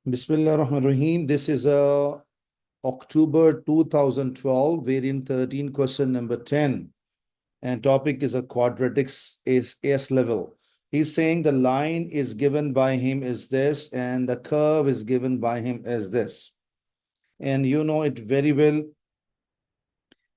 Bismillah Rahman Rahim. This is October 2012, variant 13, question number 10. And topic is a quadratics AS level. He's saying the line is given by him is this, and the curve is given by him as this. And you know it very well.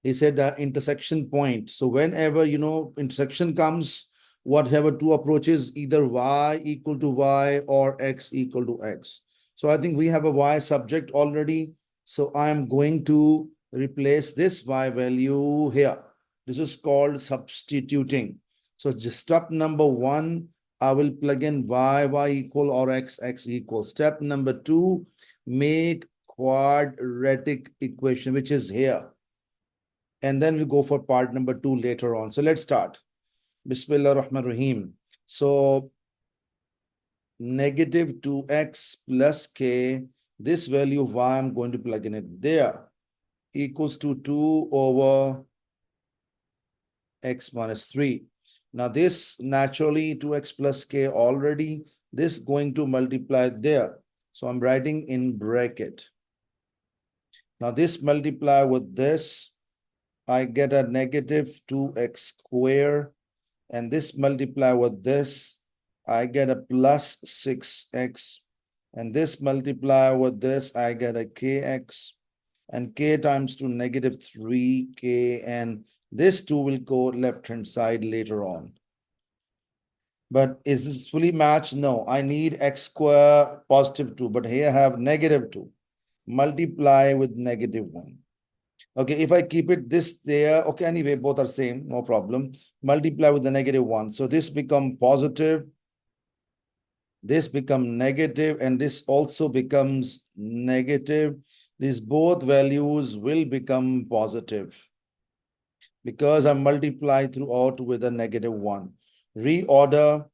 He said the intersection point. So whenever, intersection comes, whatever two approaches, either y equal to y or x equal to x. So I think we have a y subject already. So I am going to replace this y value here. This is called substituting. So just step number one, I will plug in y equal or x equal. Step number two, make quadratic equation, which is here. And then we go for part number two later on. So let's start. Bismillah Rahman Rahim. So negative 2x plus k, this value of y, I'm going to plug in it there, equals to 2 over x minus 3. Now this naturally 2x plus k already, this going to multiply there. So I'm writing in bracket. Now this multiply with this, I get a negative 2x square, and this multiply with this, I get a plus 6x, and this multiply with this, I get a kx, and k times 2 negative 3k, and this 2 will go left-hand side later on. But is this fully matched? No, I need x square positive 2, but here I have negative 2. Multiply with negative 1. Okay, if I keep it this there, okay, anyway, both are same, no problem. Multiply with the negative 1. So this become positive, this become negative, and this also becomes negative. These both values will become positive because I multiply throughout with a negative 1. Reorder.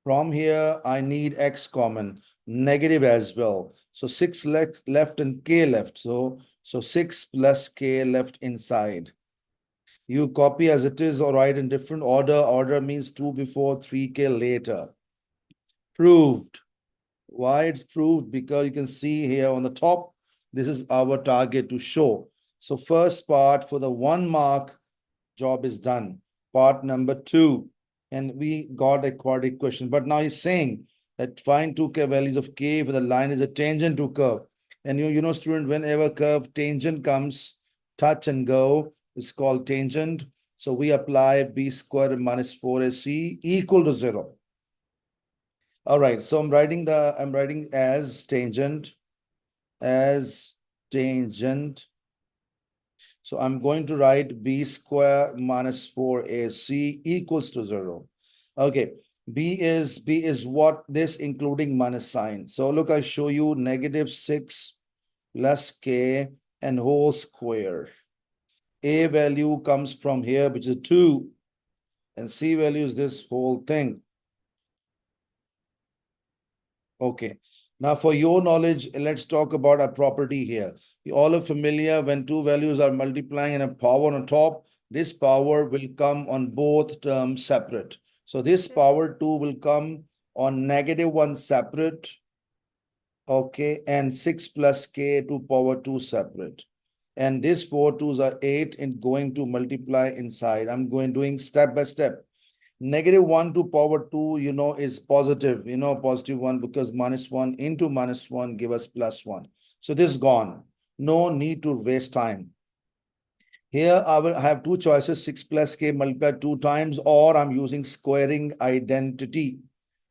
From here, I need x common, negative as well. So 6 left and k left. So 6 plus k left inside. You copy as it is or write in different order. Order means 2 before, 3k later. Proved. Why it's proved? Because you can see here on the top, this is our target to show. So first part for the 1 mark, job is done. Part number 2. And we got a quadratic question. But now he's saying that find 2k values of k where the line is a tangent to curve. And you know, student, whenever curve tangent comes, touch and go, it's called tangent. So we apply b squared minus 4ac equal to 0. All right, so I'm writing as tangent. So I'm going to write b square minus 4ac equals to 0. Okay, b is what? This including minus sign. So look, I show you negative 6 plus k and whole square. A value comes from here, which is 2, and c value is this whole thing. Okay. Now, for your knowledge, let's talk about a property here. You all are familiar when two values are multiplying and a power on top, this power will come on both terms separate. So this power 2 will come on negative 1 separate. Okay, and 6 plus k to power 2 separate. And this 4 2s are 8 and going to multiply inside. I'm doing step by step. Negative 1 to power 2, is positive, positive 1, because minus 1 into minus 1 give us plus 1. So this is gone. No need to waste time. Here I will have two choices, 6 plus k multiplied 2 times, or I'm using squaring identity.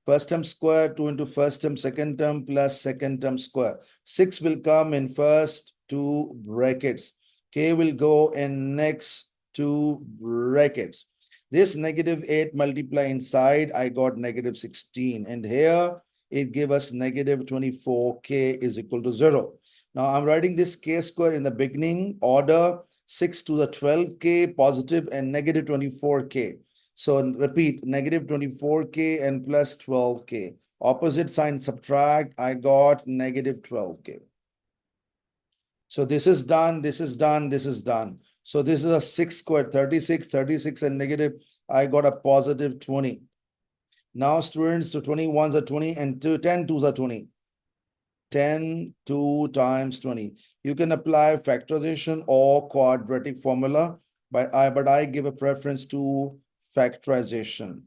First term square, 2 into first term, second term plus second term square. 6 will come in first two brackets. K will go in next two brackets. This negative 8 multiply inside, I got negative 16. And here it gave us negative 24k is equal to 0. Now I'm writing this k square in the beginning order, 6 to the 12k positive and negative 24k. So repeat, negative 24k and plus 12k. Opposite sign subtract, I got negative 12k. So this is done, this is done, this is done. So this is a 6 squared, 36, 36 and negative. I got a positive 20. Now students, so 21s are 20 and 10 2s are 20. 10, 2 times 20. You can apply factorization or quadratic formula, but I give a preference to factorization.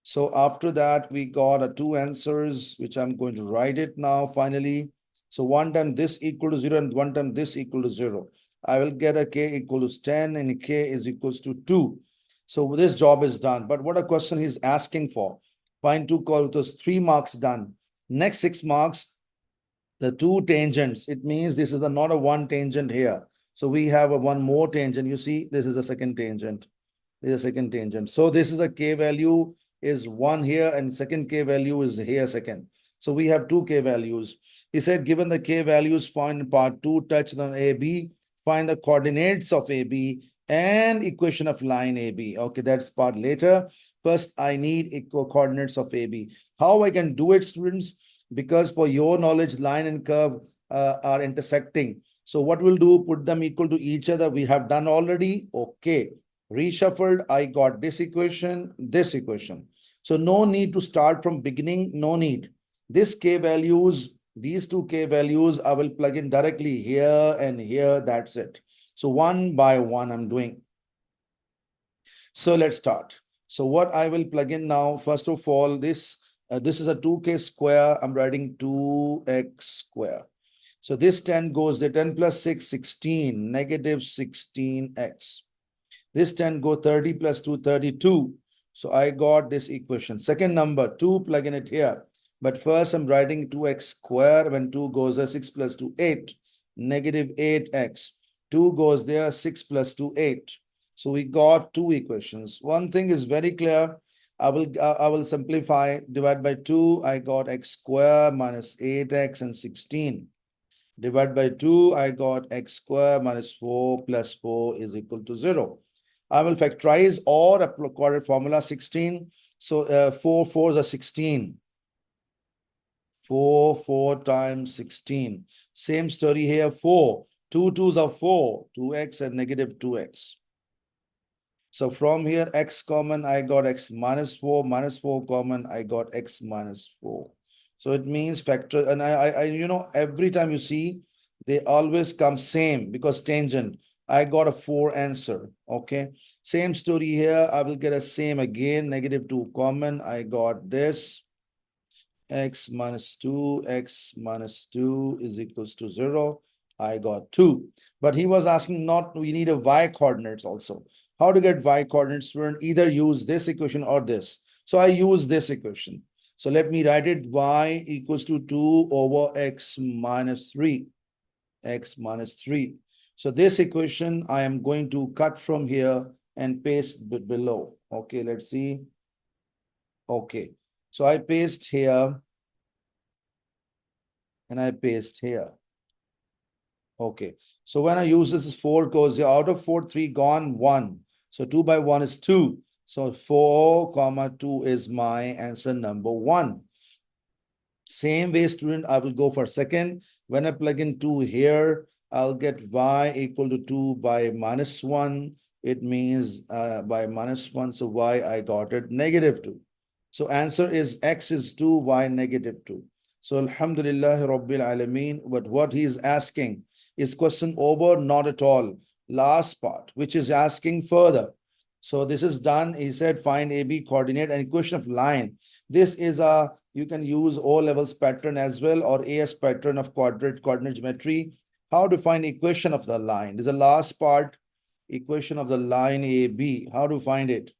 So after that, we got two answers, which I'm going to write it now finally. So one time this equal to 0 and one time this equal to 0. I will get a k equals 10 and k is equals to 2. So this job is done. But what a question he's asking for. Find two those 3 marks done. Next 6 marks, the two tangents. It means this is not a one tangent here. So we have a one more tangent. You see, this is a second tangent. This is a second tangent. So this is a k value is 1 here and second k value is here second. So we have two k values. He said, given the k values, find part 2 touch on AB, find the coordinates of AB and equation of line AB. Okay, that's part later. First, I need equal coordinates of AB. How I can do it, students? Because for your knowledge, line and curve are intersecting. So what we'll do, put them equal to each other. We have done already. Okay. Reshuffled, I got this equation, this equation. So no need to start from beginning, no need. This k values, these two k values, I will plug in directly here and here, that's it. So one by one I'm doing. So let's start. So what I will plug in now, first of all, this is a 2k square, I'm writing 2x square. So this 10 goes, the 10 plus 6, 16, negative 16x. This 10 go 30 plus 2, 32. So I got this equation. Second number, 2, plug in it here. But first I'm writing 2x square. When 2 goes there, 6 plus 2, 8. Negative 8x. 2 goes there, 6 plus 2, 8. So we got two equations. One thing is very clear. I will simplify. Divide by 2. I got x square minus 8x and 16. Divide by 2. I got x square minus 4 plus 4 is equal to 0. I will factorize or apply quadratic formula 16. So 4 4s are 16. 4 times 16. Same story here, 4. 2 2s are 4. 2x and negative 2x. So from here, x common, I got x minus 4. Minus 4 common, I got x minus 4. So it means factor, and every time you see, they always come same because tangent. I got a 4 answer. Okay. Same story here. I will get a same again. Negative 2 common. I got this. X minus 2. X minus 2 is equals to 0. I got 2. But he was asking not, we need a y coordinates also. How to get y coordinates, student? Either use this equation or this. So I use this equation. So let me write it. Y equals to 2 over x minus 3. X minus 3. So this equation I am going to cut from here and paste below. Okay, let's see. Okay, so I paste here and I paste here. Okay, so when I use this, 4 goes here. Out of 4, 3 gone, 1. So 2 by 1 is 2. So 4 comma 2 is my answer number 1. Same way, student, I will go for second. When I plug in 2 here, I'll get y equal to 2 by minus 1. It means by minus 1. So y, I got it negative 2. So answer is x is 2, y negative 2. So alhamdulillah rabbil alameen. But what he is asking is question over? Not at all. Last part, which is asking further. So this is done. He said find AB coordinate and equation of line. This is a, you can use O levels pattern as well or AS pattern of coordinate geometry. How to find equation of the line. This is the last part, equation of the line AB. How to find it?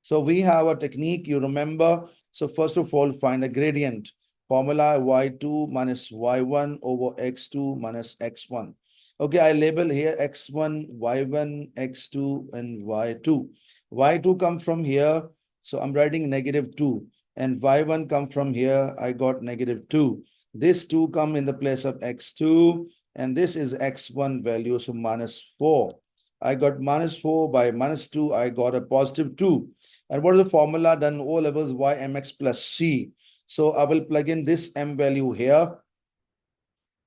So we have a technique, you remember. So first of all, find a gradient. Formula y2 minus y1 over x2 minus x1. Okay, I label here x1, y1, x2, and y2. Y2 come from here, so I'm writing negative 2. And y1 come from here, I got negative 2. This 2 come in the place of x2, and this is x1 value, so minus 4. I got minus 4 by minus 2, I got a positive 2. And what is the formula done? O levels y mx plus c. So I will plug in this m value here.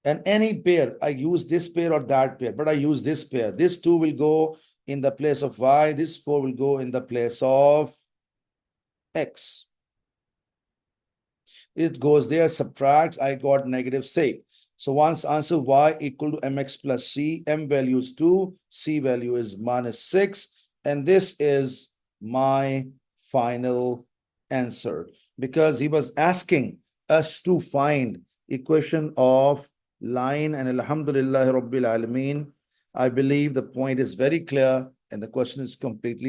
And any pair, I use this pair or that pair, but I use this pair. This 2 will go in the place of y. This 4 will go in the place of x. It goes there, subtracts, I got -6. So once answer y equal to mx plus c, m value is 2, c value is -6, and this is my final answer, because he was asking us to find equation of line, and alhamdulillah rabbil alameen, I believe the point is very clear and the question is completely